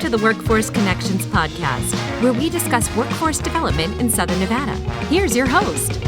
to the Workforce Connections podcast, where we discuss workforce development in Southern Nevada. Here's your host.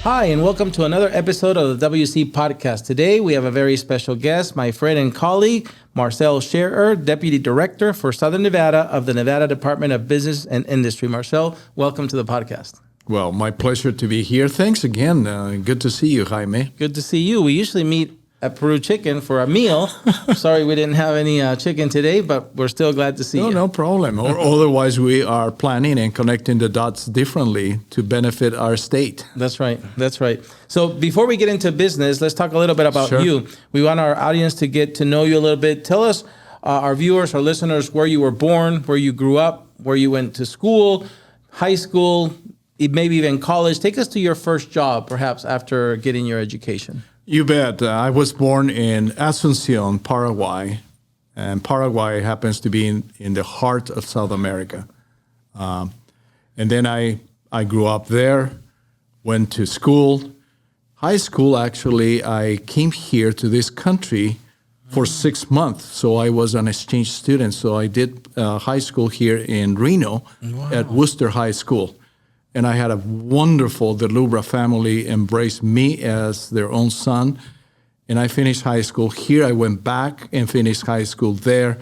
Hi, and welcome to another episode of the WC podcast. Today, we have a very special guest, my friend and colleague, Marcel Schaerer, Deputy Director for Southern Nevada of the Nevada Department of Business and Industry. Marcel, welcome to the podcast. Well, my pleasure to be here. Thanks again. Good to see you, Jaime. Good to see you. We usually meet at Peru Chicken for a meal. Sorry we didn't have any chicken today, but we're still glad to see you. No problem. Or otherwise, we are planning and connecting the dots differently to benefit our state. That's right. That's right. So before we get into business, let's talk a little bit about you. We want our audience to get to know you a little bit. Tell us, our viewers, our listeners, where you were born, where you grew up, where you went to school, high school, maybe even college. Take us to your first job, perhaps, after getting your education. You bet. I was born in Asunción, Paraguay, and Paraguay happens to be in the heart of South America. And then I grew up there, went to school. High school, actually, I came here to this country for 6 months. So I was an exchange student. So I did high school here in Reno at Worcester High School. And I had a wonderful, the Lubra family embraced me as their own son. And I finished high school here. I went back and finished high school there.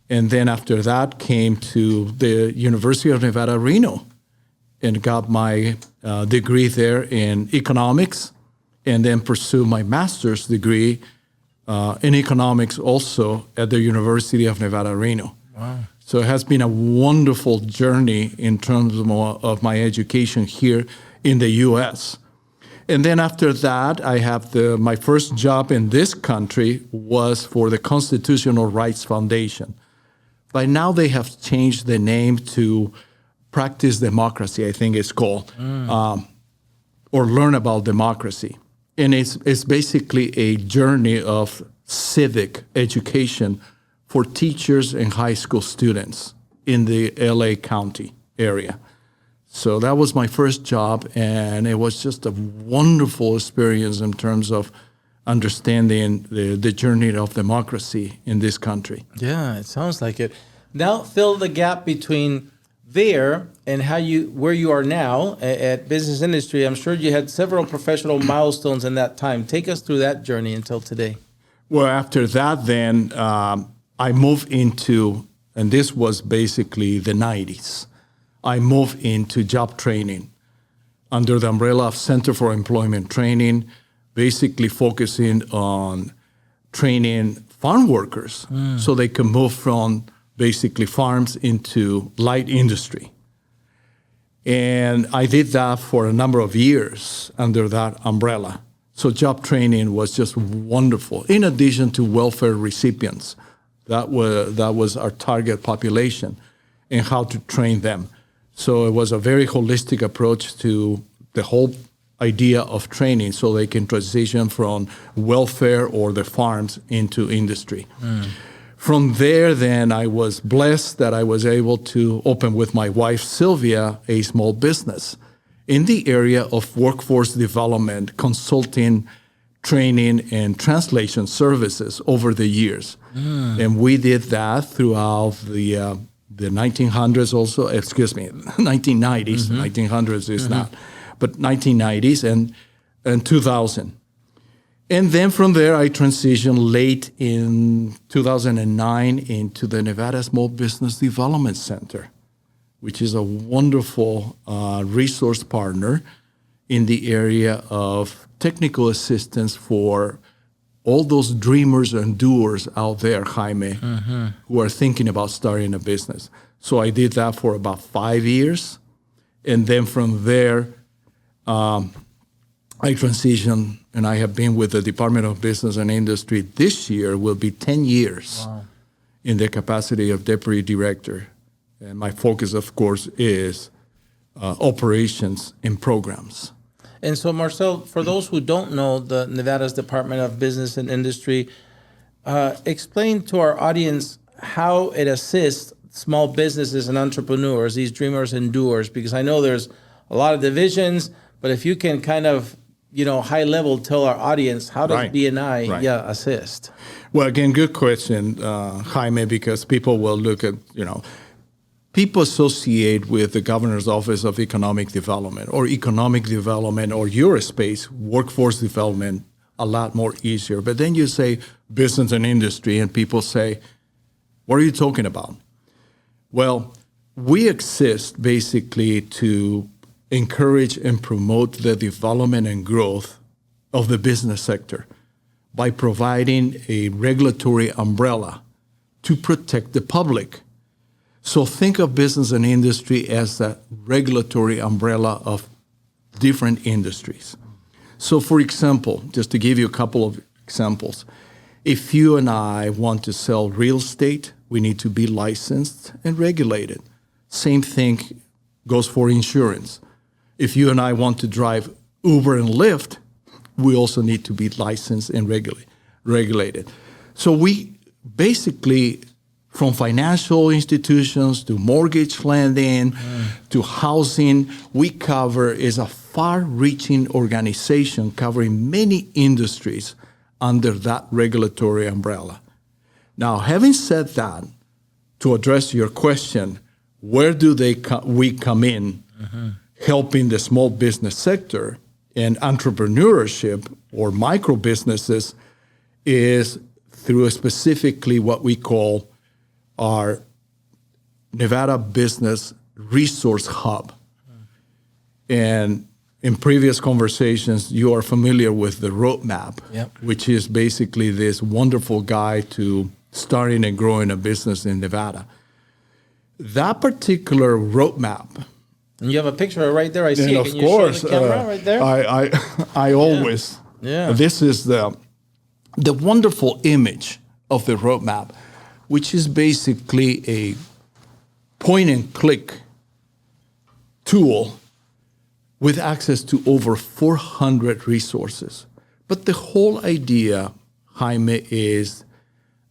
And then after that came to the University of Nevada, Reno, and got my degree there in economics, and then pursued my master's degree in economics also at the University of Nevada, Reno. Wow. So it has been a wonderful journey in terms of my education here in the U.S. And then after that, I have my first job in this country was for the Constitutional Rights Foundation. By now, they have changed the name to Practice Democracy, I think it's called, or Learn About Democracy. And it's basically a journey of civic education for teachers and high school students in the LA County area. So that was my first job, and it was just a wonderful experience in terms of understanding the journey of democracy in this country. Yeah, it sounds like it. Now fill the gap between there and where you are now at business industry. I'm sure you had several professional milestones in that time. Take us through that journey until today. Well, after that then, I moved into, and this was basically the 90s, I moved into job training under the umbrella of Center for Employment Training, basically focusing on training farm workers so they can move from basically farms into light industry. And I did that for a number of years under that umbrella. So job training was just wonderful, in addition to welfare recipients. That was our target population and how to train them. So it was a very holistic approach to the whole idea of training so they can transition from welfare or the farms into industry. From there, then, I was blessed that I was able to open with my wife, Sylvia, a small business in the area of workforce development, consulting, training, and translation services over the years. And we did that throughout the 1900s also, 1990s, 1900s is not, but 1990s and 2000. And then from there, I transitioned late in 2009 into the Nevada Small Business Development Center, which is a wonderful resource partner in the area of technical assistance for all those dreamers and doers out there, Jaime, who are thinking about starting a business. So I did that for about 5 years. And then from there, I transitioned, and I have been with the Department of Business and Industry this year, will be 10 years in the capacity of Deputy Director. And my focus, of course, is operations and programs. And so, Marcel, for those who don't know the Nevada's Department of Business and Industry, explain to our audience how it assists small businesses and entrepreneurs, these dreamers and doers, because I know there's a lot of divisions, but if you can kind of high level, tell our audience, how does B&I assist? Well, again, good question, Jaime, because people will look at, people associate with the Governor's Office of Economic Development or Eurospace, workforce development, a lot more easier. But then you say business and industry, and people say, what are you talking about? Well, we exist basically to encourage and promote the development and growth of the business sector by providing a regulatory umbrella to protect the public. So think of business and industry as a regulatory umbrella of different industries. So for example, just to give you a couple of examples, if you and I want to sell real estate, we need to be licensed and regulated. Same thing goes for insurance. If you and I want to drive Uber and Lyft, we also need to be licensed and regulated. So we basically, from financial institutions to mortgage lending to housing, we cover is a far-reaching organization covering many industries under that regulatory umbrella. Now, having said that, to address your question, where do we come in helping the small business sector and entrepreneurship or micro businesses is through specifically what we call our Nevada Business Resource Hub. And in previous conversations, you are familiar with the roadmap, which is basically this wonderful guide to starting and growing a business in Nevada. That particular roadmap. And you have a picture right there. I see it. Of course, show the camera right there? I always. Yeah. This is the wonderful image of the roadmap, which is basically a point-and-click tool with access to over 400 resources. But the whole idea, Jaime, is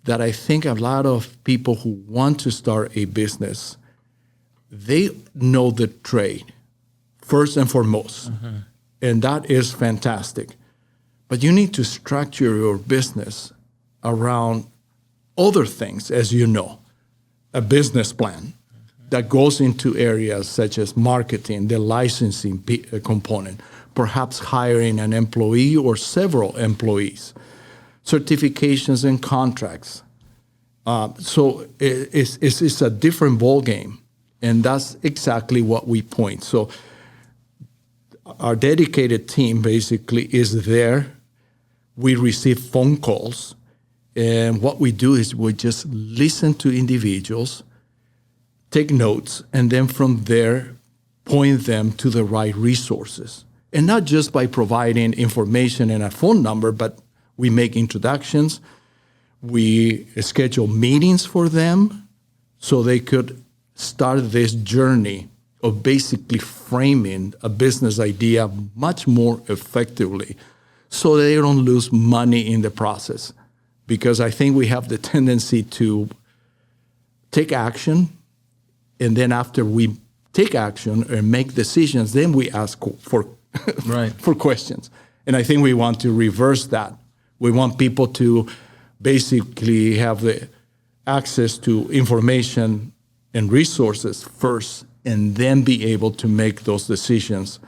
that I think a lot of people who want to start a business, they know the trade first and foremost. And that is fantastic. But you need to structure your business around other things, as you know, a business plan that goes into areas such as marketing, the licensing component, perhaps hiring an employee or several employees, certifications and contracts. So it's a different ballgame, and that's exactly what we point. So our dedicated team basically is there. We receive phone calls, and what we do is we just listen to individuals, take notes, and then from there, point them to the right resources. And not just by providing information and a phone number, but we make introductions. We schedule meetings for them so they could start this journey of basically framing a business idea much more effectively so they don't lose money in the process. Because I think we have the tendency to take action, and then after we take action and make decisions, then we ask for for questions. And I think we want to reverse that. We want people to basically have the access to information and resources first, and then be able to make those decisions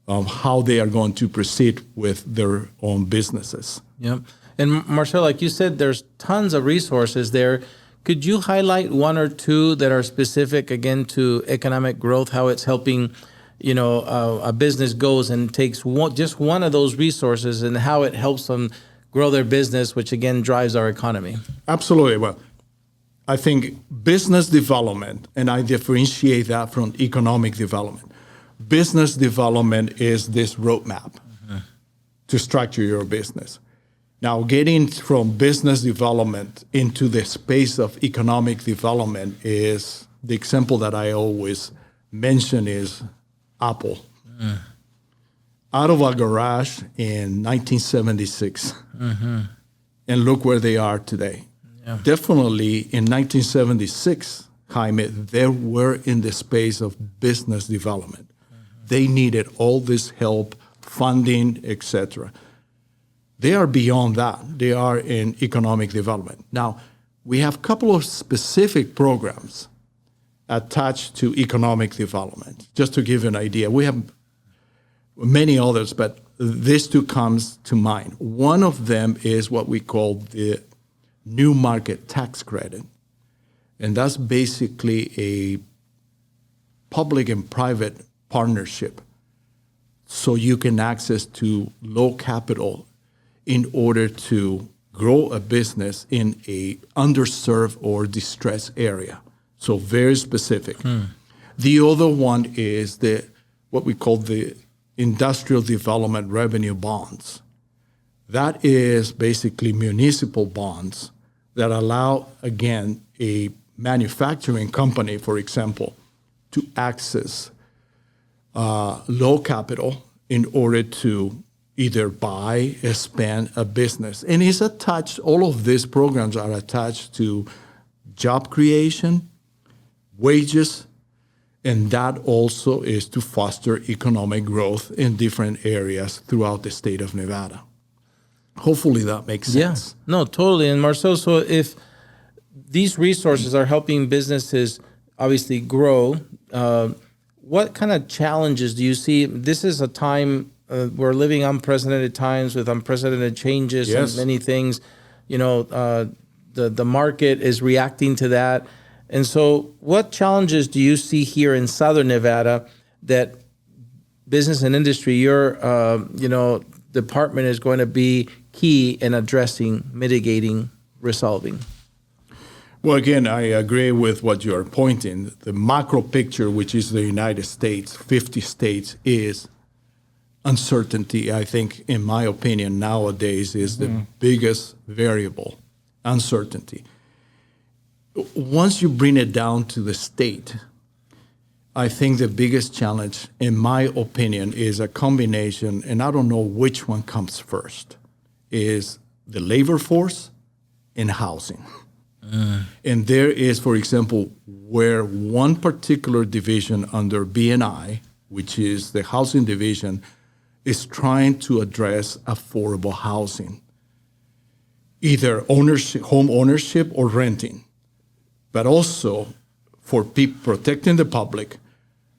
of how they are going to proceed with their own businesses. Yep. And Marcel, like you said, there's tons of resources there. Could you highlight one or two that are specific, again, to economic growth, how it's helping, a business goes and takes just one of those resources and how it helps them grow their business, which, again, drives our economy? Absolutely. Well, I think business development, and I differentiate that from economic development. Business development is this roadmap to structure your business. Now, getting from business development into the space of economic development is the example that I always mention is Apple. Out of a garage in 1976, and look where they are today. Yeah. Definitely in 1976, Jaime, they were in the space of business development. They needed all this help funding, etc. They are beyond that. They are in economic development. Now, we have a couple of specific programs attached to economic development. Just to give you an idea, we have many others, but these two comes to mind. One of them is what we call the New Market Tax Credit. And that's basically a public and private partnership so you can access to low capital in order to grow a business in a underserved or distressed area. So very specific. The other one is what we call the Industrial Development Revenue Bonds. That is basically municipal bonds that allow, again, a manufacturing company, for example, to access low capital in order to either buy, expand a business. And it's attached, all of these programs are attached to job creation, wages, and that also is to foster economic growth in different areas throughout the state of Nevada. Hopefully that makes sense. Yeah, no, totally. And Marcel, so if these resources are helping businesses obviously grow, what kind of challenges do you see? This is a time, we're living unprecedented times with unprecedented changes and many things. The market is reacting to that. And so what challenges do you see here in Southern Nevada that business and industry, your department is going to be key in addressing, mitigating, resolving? Well, again, I agree with what you're pointing. The macro picture, which is the United States, 50 states, is uncertainty. I think, in my opinion, nowadays is the biggest variable, uncertainty. Once you bring it down to the state, I think the biggest challenge, in my opinion, is a combination, and I don't know which one comes first, is the labor force and housing. And there is, for example, where one particular division under BNI, which is the housing division, is trying to address affordable housing, either ownership, home ownership or renting, but also for protecting the public,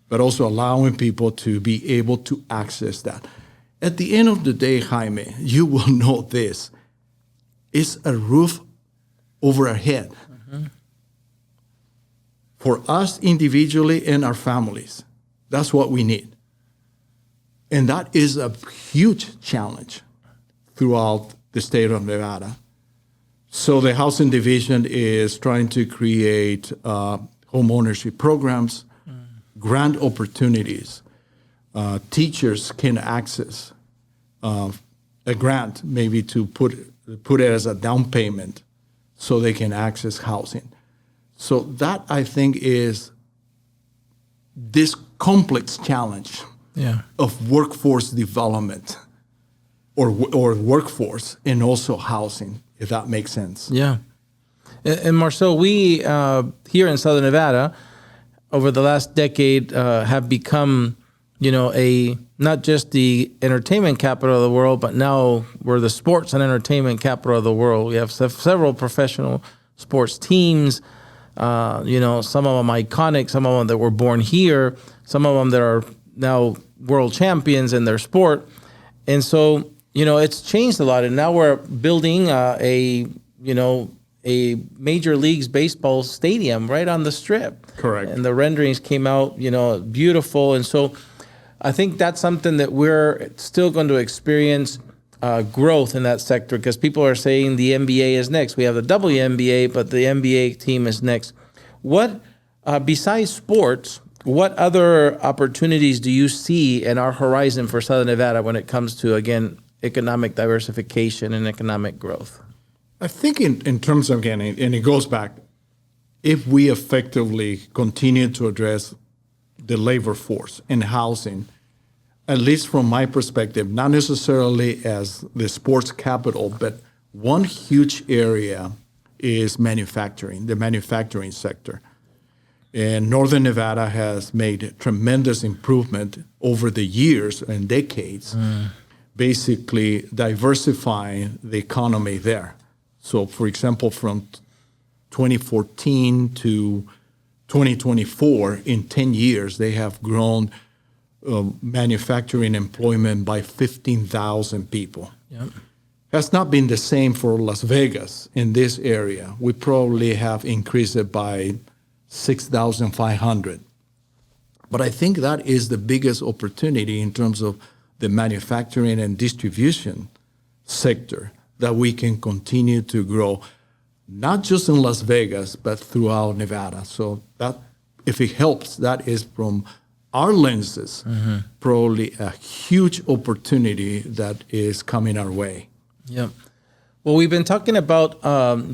but also allowing people to be able to access that. At the end of the day, Jaime, you will know this, it's a roof over our head. For us individually and our families, that's what we need. And that is a huge challenge throughout the state of Nevada. So the housing division is trying to create home ownership programs, grant opportunities. Teachers can access a grant, maybe to put it as a down payment so they can access housing. So that, I think, is this complex challenge of workforce development or workforce and also housing, if that makes sense. Yeah. And Marcel, we here in Southern Nevada, over the last decade, have become, not just the entertainment capital of the world, but now we're the sports and entertainment capital of the world. We have several professional sports teams, some of them iconic, some of them that were born here, some of them that are now world champions in their sport. And so, it's changed a lot. And now we're building a Major Leagues baseball stadium right on the Strip. Correct. And the renderings came out, beautiful. And so I think that's something that we're still going to experience growth in that sector, because people are saying the NBA is next. We have the WNBA, but the NBA team is next. What, besides sports, what other opportunities do you see in our horizon for Southern Nevada when it comes to, again, economic diversification and economic growth? I think in terms of, again, and it goes back, if we effectively continue to address the labor force and housing, at least from my perspective, not necessarily as the sports capital, but one huge area is manufacturing, the manufacturing sector. And Northern Nevada has made tremendous improvement over the years and decades, basically diversifying the economy there. So, for example, from 2014 to 2024, in 10 years, they have grown manufacturing employment by 15,000 people. Yep. Has not been the same for Las Vegas in this area. We probably have increased it by 6,500. But I think that is the biggest opportunity in terms of the manufacturing and distribution sector that we can continue to grow, not just in Las Vegas, but throughout Nevada. So that, if it helps, that is from our lenses, probably a huge opportunity that is coming our way. Yeah. Well, we've been talking about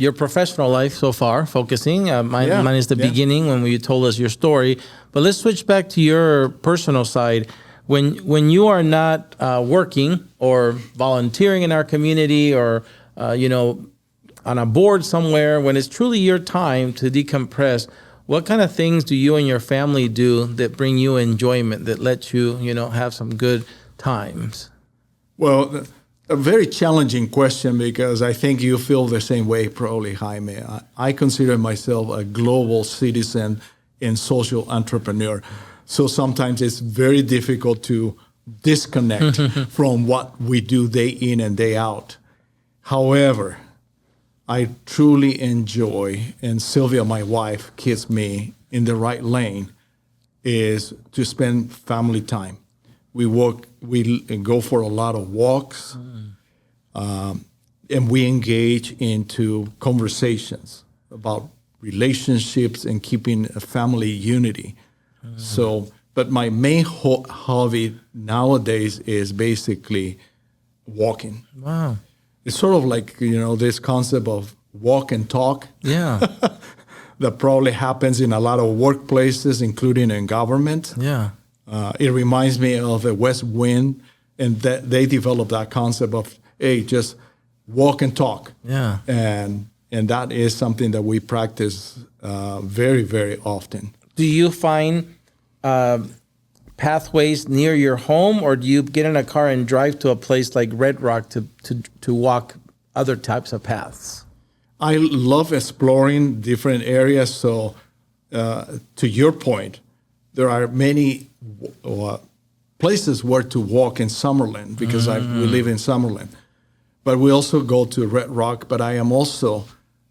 your professional life so far, focusing. Mine is the beginning when you told us your story. But let's switch back to your personal side. When you are not working or volunteering in our community or, on a board somewhere, when it's truly your time to decompress, what kind of things do you and your family do that bring you enjoyment, that let you, have some good times? Well, a very challenging question because I think you feel the same way, probably, Jaime. I consider myself a global citizen and social entrepreneur. So sometimes it's very difficult to disconnect from what we do day in and day out. However, I truly enjoy, and Sylvia, my wife, keeps me in the right lane, is to spend family time. We go for a lot of walks, and we engage into conversations about relationships and keeping a family unity. So, but my main hobby nowadays is basically walking. Wow. It's sort of like, this concept of walk and talk. Yeah. That probably happens in a lot of workplaces, including in government. Yeah. It reminds me of the West Wind, and that they developed that concept of, hey, just walk and talk. Yeah. And that is something that we practice very, very often. Do you find pathways near your home, or do you get in a car and drive to a place like Red Rock to walk other types of paths? I love exploring different areas. So to your point, there are many places where to walk in Summerlin because we live in Summerlin. But we also go to Red Rock, but I am also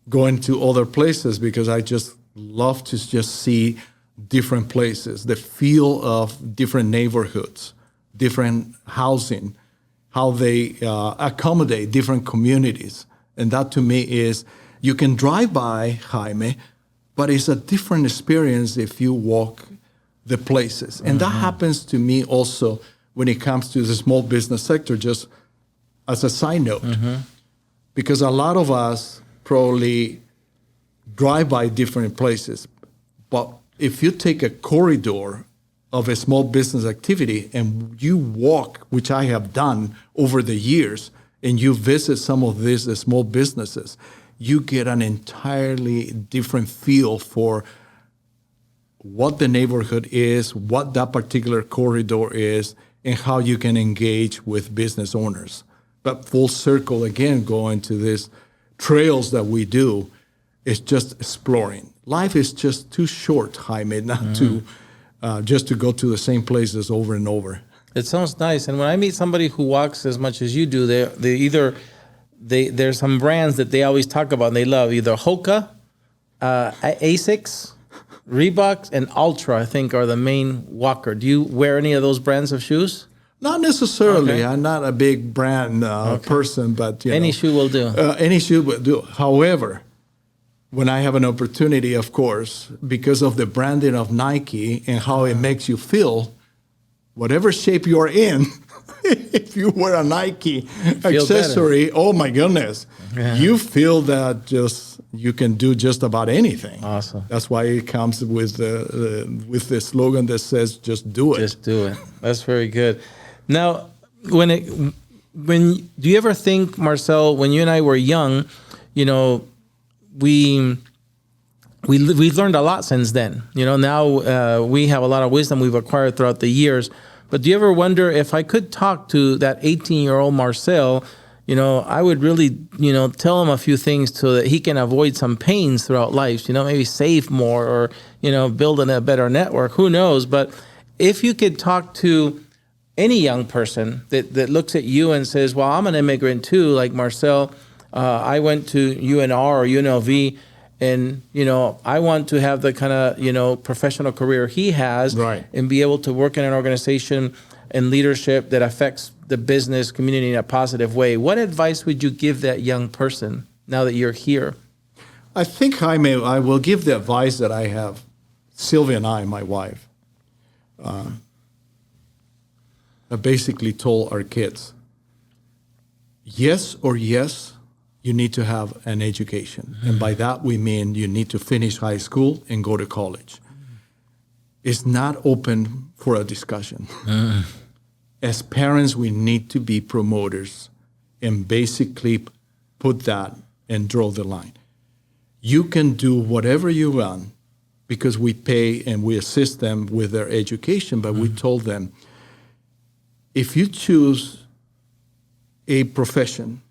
going to other places because I just love to just see different places, the feel of different neighborhoods, different housing, how they accommodate different communities. And that to me is, you can drive by, Jaime, but it's a different experience if you walk the places. And that happens to me also when it comes to the small business sector, just as a side note, because a lot of us probably drive by different places. But if you take a corridor of a small business activity and you walk, which I have done over the years, and you visit some of these small businesses, you get an entirely different feel for what the neighborhood is, what that particular corridor is, and how you can engage with business owners. But full circle, again, going to these trails that we do, is just exploring. Life is just too short, Jaime, not to just to go to the same places over and over. It sounds nice. And when I meet somebody who walks as much as you do, there's some brands that they always talk about and they love, either Hoka, Asics, Reebok, and Ultra, I think, are the main walker. Do you wear any of those brands of shoes? Not necessarily. Okay. I'm not a big brand person, but any shoe will do. Any shoe will do. However, when I have an opportunity, of course, because of the branding of Nike and how it makes you feel, whatever shape you're in, if you wear a Nike accessory, better. Oh my goodness, you feel that just you can do just about anything. Awesome. That's why it comes with the slogan that says, "Just do it." Just do it. That's very good. Now, when do you ever think, Marcel, when you and I were young, we we've learned a lot since then. Now we have a lot of wisdom we've acquired throughout the years. But do you ever wonder, if I could talk to that 18-year-old Marcel, I would really, tell him a few things so that he can avoid some pains throughout life, maybe save more or, building a better network, who knows? But if you could talk to any young person that looks at you and says, well, I'm an immigrant too, like Marcel, I went to UNR or UNLV, and, I want to have the kind of, professional career he has, right, and be able to work in an organization and leadership that affects the business community in a positive way. What advice would you give that young person now that you're here? I think, Jaime, I will give the advice that I have, Sylvia and I, my wife, I basically told our kids, yes, you need to have an education. Mm-hmm. And by that, we mean you need to finish high school and go to college. Mm-hmm. It's not open for a discussion. Mm-hmm. As parents, we need to be promoters and basically put that and draw the line. You can do whatever you want because we pay and we assist them with their education, but we told them, if you choose a profession,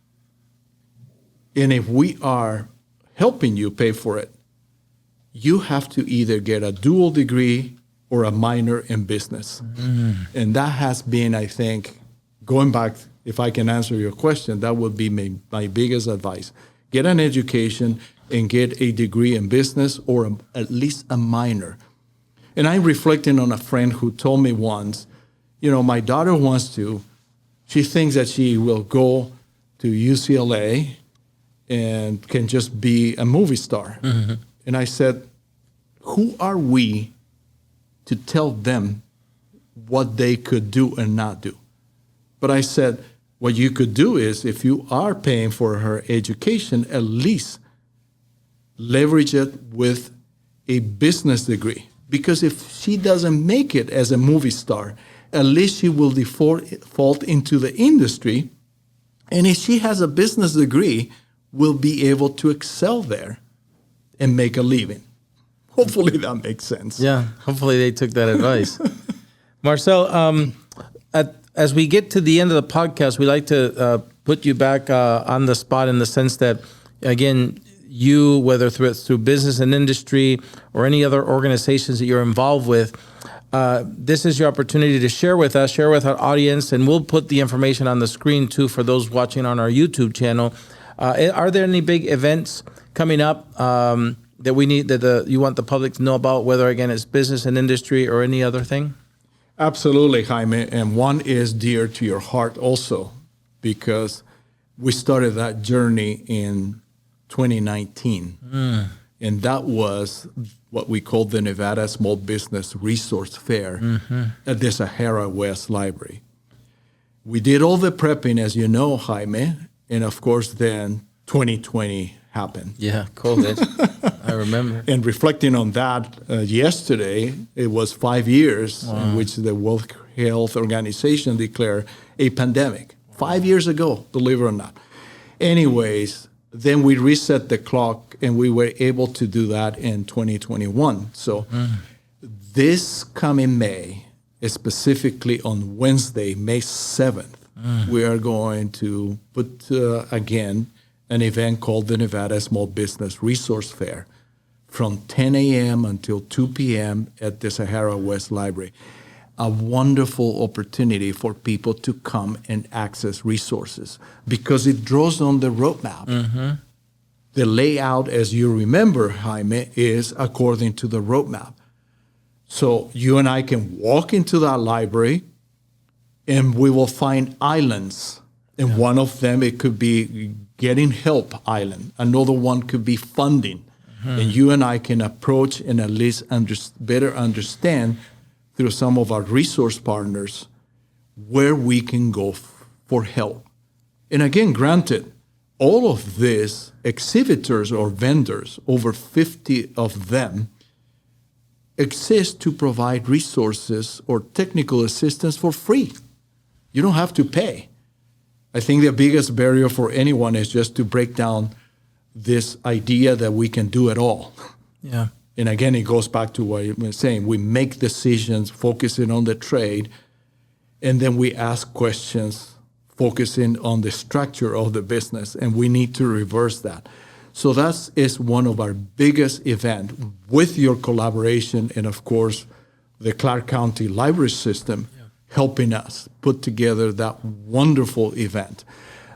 and if we are helping you pay for it, you have to either get a dual degree or a minor in business. Mm. And that has been, I think, going back, if I can answer your question, that would be my biggest advice. Get an education and get a degree in business or at least a minor. And I'm reflecting on a friend who told me once, my daughter she thinks that she will go to UCLA and can just be a movie star. Mm-hmm. And I said, who are we to tell them what they could do and not do? But I said, what you could do is, if you are paying for her education, at least leverage it with a business degree. Because if she doesn't make it as a movie star, at least she will default into the industry. And if she has a business degree, will be able to excel there and make a living. Hopefully that makes sense. Yeah, hopefully they took that advice. Marcel, as we get to the end of the podcast, we like to put you back on the spot in the sense that, again, you, whether through business and industry or any other organizations that you're involved with, this is your opportunity to share with us, share with our audience, and we'll put the information on the screen too for those watching on our YouTube channel. Are there any big events coming up that we need you want the public to know about, whether again it's business and industry or any other thing? Absolutely, Jaime. And one is dear to your heart also, because we started that journey in 2019. And that was what we called the Nevada Small Business Resource Fair at the Sahara West Library. We did all the prepping, as you know, Jaime, and of course then 2020 happened. Yeah, COVID. I remember. And reflecting on that yesterday, it was 5 years in which the World Health Organization declared a pandemic. 5 years ago, believe it or not. Anyways, then we reset the clock and we were able to do that in 2021. So this coming May, specifically on Wednesday, May 7th, we are going to put again an event called the Nevada Small Business Resource Fair from 10 a.m. until 2 p.m. at the Sahara West Library. A wonderful opportunity for people to come and access resources because it draws on the roadmap. The layout, as you remember, Jaime, is according to the roadmap. So you and I can walk into that library and we will find islands. And one of them, it could be Getting Help Island. Another one could be funding. And you and I can approach and at least better understand through some of our resource partners where we can go for help. And again, granted, all of these exhibitors or vendors, over 50 of them, exist to provide resources or technical assistance for free. You don't have to pay. I think the biggest barrier for anyone is just to break down this idea that we can do it all. Yeah. And again, it goes back to what you were saying. We make decisions focusing on the trade, and then we ask questions focusing on the structure of the business, and we need to reverse that. So that is one of our biggest events with your collaboration and, of course, the Clark County Library System helping us put together that wonderful event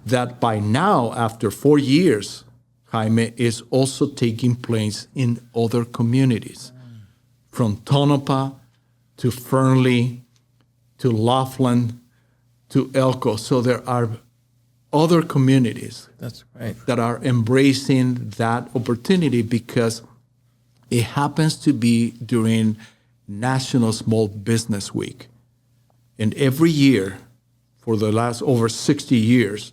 that by now, after 4 years, Jaime, is also taking place in other communities, from Tonopah to Fernley to Laughlin to Elko. So there are other communities That's right. that are embracing that opportunity because it happens to be during National Small Business Week. And every year, for the last over 60 years,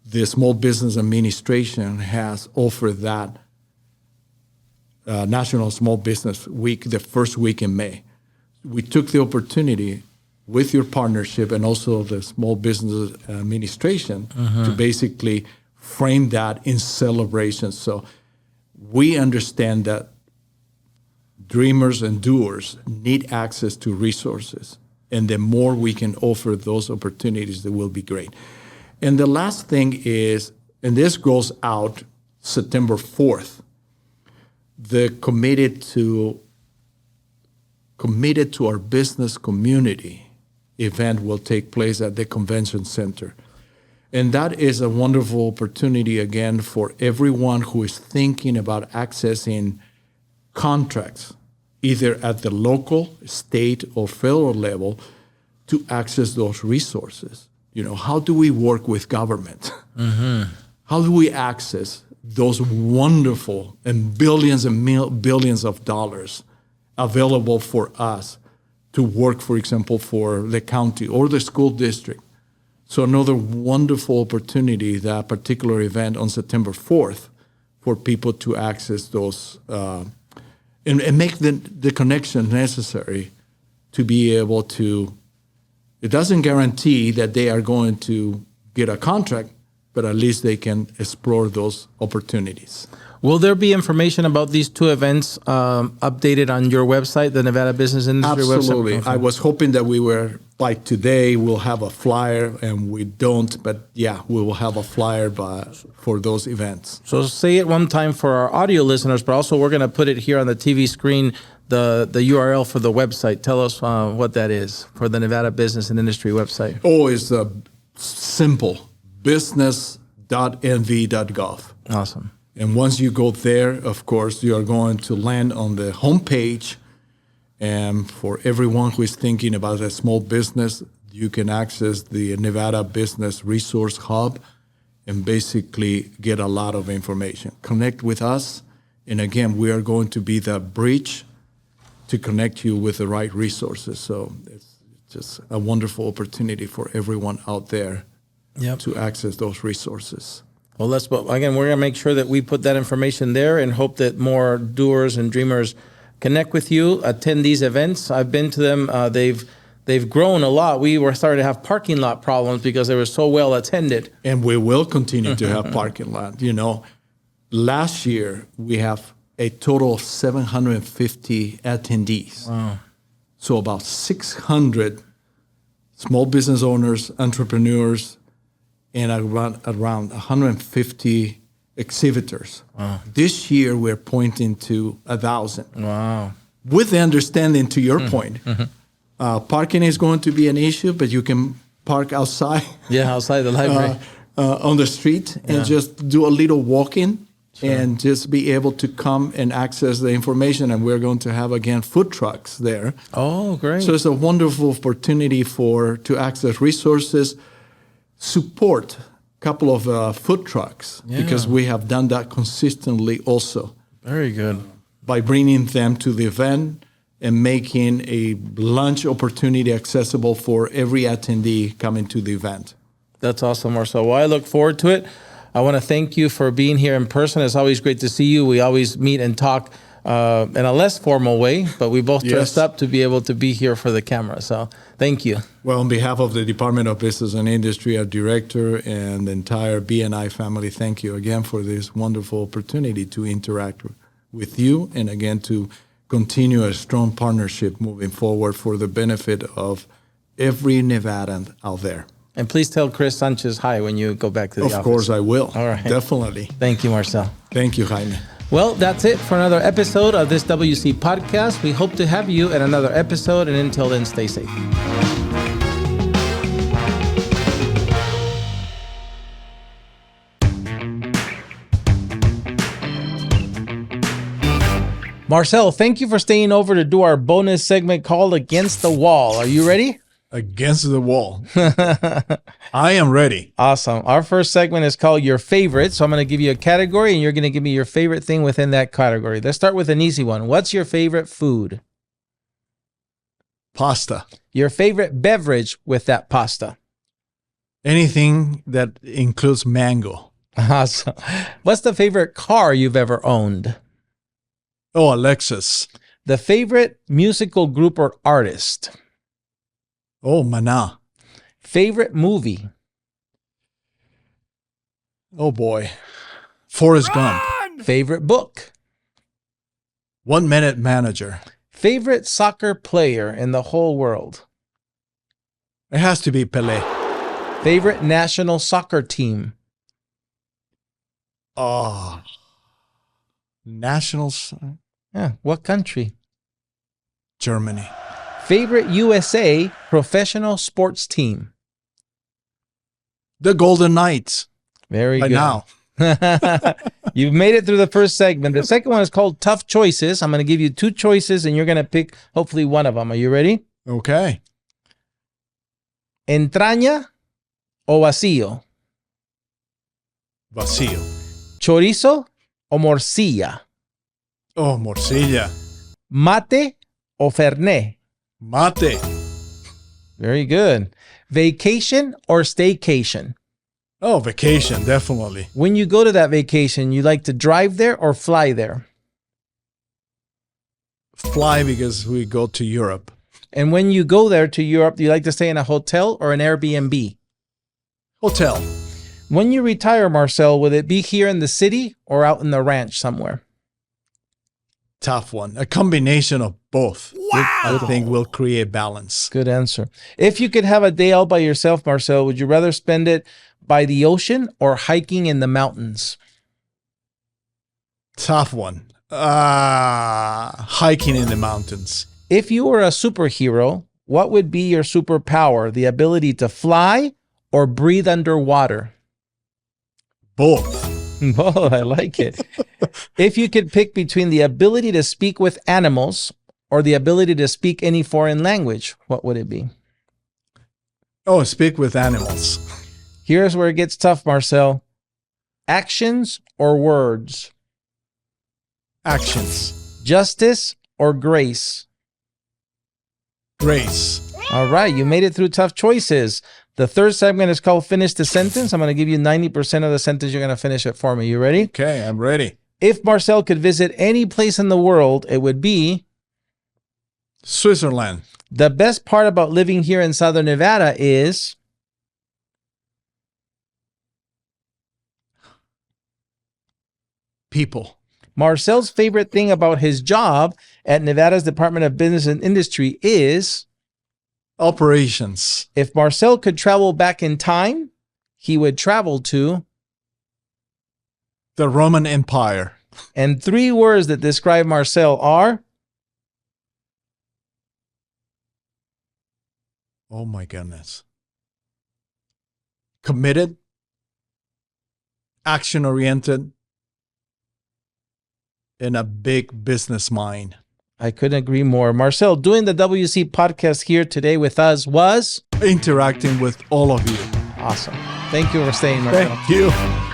the Small Business Administration has offered that National Small Business Week the first week in May. We took the opportunity with your partnership and also the Small Business Administration to basically frame that in celebration. So we understand that dreamers and doers need access to resources. And the more we can offer those opportunities, that will be great. And the last thing is, and this goes out September 4th, the committed to our business community event will take place at the convention center. And that is a wonderful opportunity, again, for everyone who is thinking about accessing contracts, either at the local, state, or federal level, to access those resources. You know, how do we work with government? How do we access those wonderful and billions of dollars available for us to work, for example, for the county or the school district? So another wonderful opportunity, that particular event on September 4th, for people to access those and make the connection necessary to be able to. It doesn't guarantee that they are going to get a contract, but at least they can explore those opportunities. Will there be information about these two events updated on your website, the Nevada Business Industry website? Absolutely. I was hoping that we were, like today, we'll have a flyer, and we don't, but yeah, we will have a flyer for those events. So say it one time for our audio listeners, but also we're going to put it here on the TV screen, the URL for the website. Tell us what that is for the Nevada Business and Industry website. Oh, it's simple, business.nv.gov. Awesome. And once you go there, of course, you are going to land on the homepage. And for everyone who is thinking about a small business, you can access the Nevada Business Resource Hub and basically get a lot of information. Connect with us. And again, we are going to be the bridge to connect you with the right resources. So it's just a wonderful opportunity for everyone out there to access those resources. Well, we're going to make sure that we put that information there and hope that more doers and dreamers connect with you, attend these events. I've been to them. They've grown a lot. We were starting to have parking lot problems because they were so well attended. And we will continue to have parking lot. You know, last year we have a total of 750 attendees. Wow. So about 600 small business owners, entrepreneurs, and around 150 exhibitors. Wow. This year, we're pointing to 1,000. Wow. With the understanding, to your point, parking is going to be an issue, but you can park outside. Yeah, outside the library. On the street and just do a little walking and just be able to come and access the information. And we're going to have, again, food trucks there. Oh, great. So it's a wonderful opportunity to access resources, support a couple of food trucks, because we have done that consistently also. Very good. By bringing them to the event and making a lunch opportunity accessible for every attendee coming to the event. That's awesome, Marcel. Well, I look forward to it. I want to thank you for being here in person. It's always great to see you. We always meet and talk in a less formal way, but we both dressed up to be able to be here for the camera. So thank you. Well, on behalf of the Department of Business and Industry, our director, and the entire BNI family, thank you again for this wonderful opportunity to interact with you, and again, to continue a strong partnership moving forward for the benefit of every Nevadan out there. And please tell Chris Sanchez hi when you go back to the office. Of course I will. All right. Definitely. Thank you, Marcel. Thank you, Jaime. Well, that's it for another episode of this WC podcast. We hope to have you at another episode, and until then, stay safe. Marcel, thank you for staying over to do our bonus segment called Against the Wall. Are you ready? Against the wall. I am ready. Awesome. Our first segment is called Your Favorite. So I'm going to give you a category, and you're going to give me your favorite thing within that category. Let's start with an easy one. What's your favorite food? Pasta. Your favorite beverage with that pasta? Anything that includes mango. Awesome. What's the favorite car you've ever owned? Oh, a Lexus. The favorite musical group or artist? Oh, Maná. Favorite movie? Oh, boy. Forrest Gump. Favorite book? 1 Minute Manager. Favorite soccer player in the whole world? It has to be Pelé. Favorite national soccer team? Oh. Nationals. Yeah, what country? Germany. Favorite USA professional sports team? The Golden Knights. Very By good. now. You've made it through the first segment. The second one is called Tough Choices. I'm going to give you 2 choices, and you're going to pick hopefully one of them. Are you ready? Okay. Entraña o vacío? Vacío. Chorizo o morcilla? Oh, morcilla. Mate o fernet? Mate. Very good. Vacation or staycation? Oh, vacation, definitely. When you go to that vacation, you like to drive there or fly there? Fly, because we go to Europe. And when you go there to Europe, do you like to stay in a hotel or an Airbnb? Hotel. When you retire, Marcel, will it be here in the city or out in the ranch somewhere? Tough one. A combination of both. Wow. I think will create balance. Good answer. If you could have a day all by yourself, Marcel, would you rather spend it by the ocean or hiking in the mountains? Tough one. Hiking in the mountains. If you were a superhero, what would be your superpower? The ability to fly or breathe underwater? Both. Oh, I like it. If you could pick between the ability to speak with animals or the ability to speak any foreign language, what would it be? Oh, speak with animals. Here's where it gets tough, Marcel. Actions or words? Actions. Justice or grace? Grace. All right, you made it through tough choices. The third segment is called Finish the Sentence. I'm going to give you 90% of the sentence. You're going to finish it for me. You ready? Okay, I'm ready. If Marcel could visit any place in the world, it would be Switzerland. The best part about living here in Southern Nevada is people. Marcel's favorite thing about his job at Nevada's Department of Business and Industry is operations. If Marcel could travel back in time, he would travel to the Roman Empire. And 3 words that describe Marcel are? Oh my goodness. Committed, action-oriented, and a big business mind. I couldn't agree more. Marcel, doing the WC podcast here today with us was? Interacting with all of you. Awesome. Thank you for staying, Marcel. Thank you.